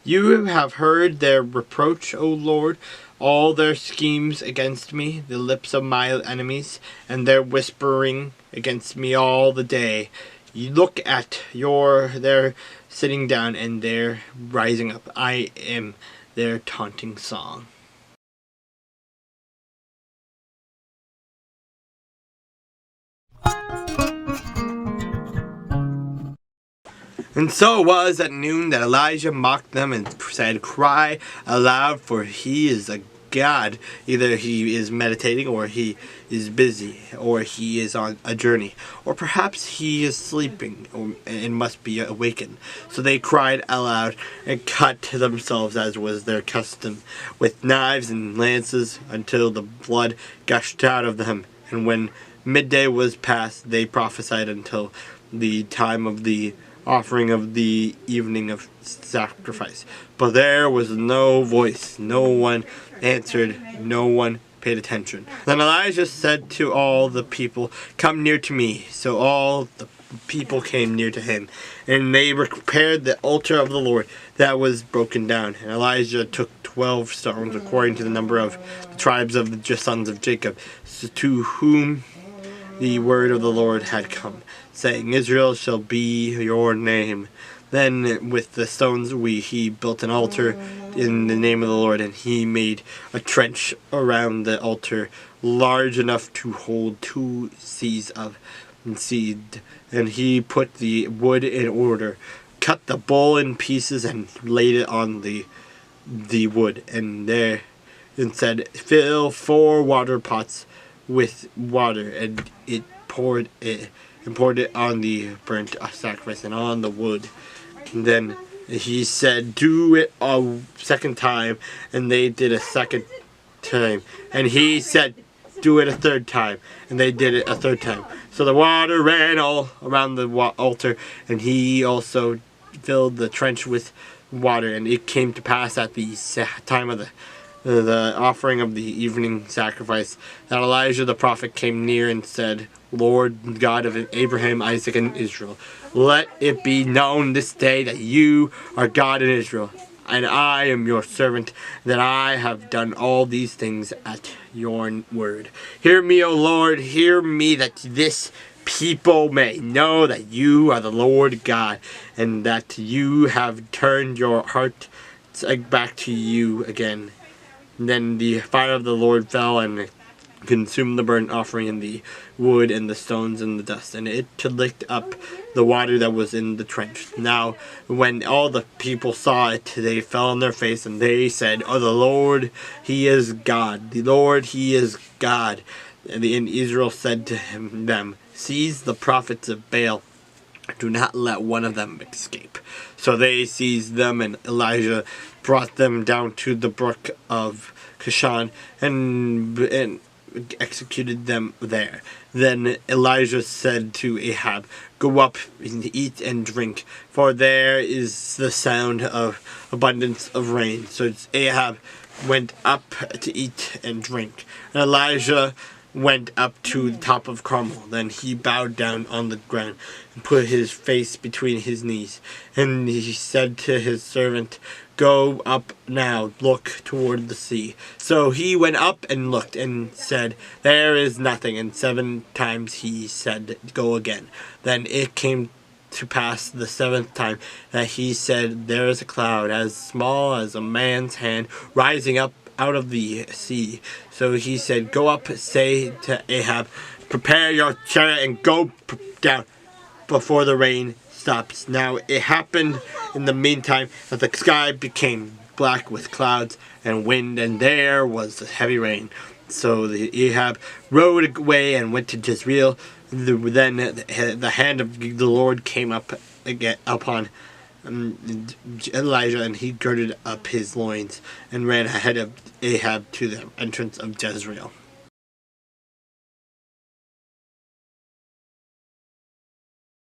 You have heard their reproach, O Lord, all their schemes against me, the lips of my enemies, and their whispering against me all the day. You look at their sitting down and their rising up. I am their taunting song. And so it was at noon that Elijah mocked them and said, "Cry aloud, for he is a God. Either he is meditating, or he is busy, or he is on a journey, or perhaps he is sleeping and must be awakened." So they cried aloud and cut themselves, as was their custom, with knives and lances, until the blood gushed out of them. And when midday was past, they prophesied until the time of the offering of the evening of sacrifice. But there was no voice, no one answered, no one paid attention. Then Elijah said to all the people, "Come near to me." So all the people came near to him, and they repaired the altar of the Lord that was broken down. And Elijah took 12 stones, according to the number of the tribes of the sons of Jacob, to whom the word of the Lord had come, saying, "Israel shall be your name." Then with the stones he built an altar in the name of the Lord, and he made a trench around the altar large enough to hold 2 seahs of seed. And he put the wood in order, cut the bull in pieces, and laid it on the wood, and said, "Fill 4 water pots with water," and poured it on the burnt sacrifice and on the wood. And then he said, "Do it a second time," and they did a second time. And he said, "Do it a third time," and they did it a third time. So the water ran all around the altar, and he also filled the trench with water. And it came to pass at the time of the offering of the evening sacrifice that Elijah the prophet came near and said, "Lord God of Abraham, Isaac, and Israel, let it be known this day that you are God in Israel, and I am your servant, that I have done all these things at your word. Hear me, O Lord, hear me, that this people may know that you are the Lord God, and that you have turned your heart back to you again." And then the fire of the Lord fell and consumed the burnt offering and the wood and the stones and the dust, and it licked up the water that was in the trench. Now when all the people saw it, they fell on their face, and they said, "Oh, the Lord, he is God. The Lord, he is God." And Israel said to them, "Seize the prophets of Baal. Do not let one of them escape." So they seized them, and Elijah brought them down to the brook of Kishon and executed them there. Then Elijah said to Ahab, "Go up and eat and drink, for there is the sound of abundance of rain." So Ahab went up to eat and drink, and Elijah went up to the top of Carmel. Then he bowed down on the ground and put his face between his knees. And he said to his servant, "Go up now, look toward the sea." So he went up and looked and said, "There is nothing." And 7 times he said, "Go again." Then it came to pass the 7th time that he said, "There is a cloud as small as a man's hand rising up out of the sea." So he said, "Go up, say to Ahab, prepare your chariot and go down before the rain stops." Now it happened in the meantime that the sky became black with clouds and wind, and there was heavy rain. So Ahab rode away and went to Jezreel. Then the hand of the Lord came up again upon Elijah, and he girded up his loins and ran ahead of Ahab to the entrance of Jezreel.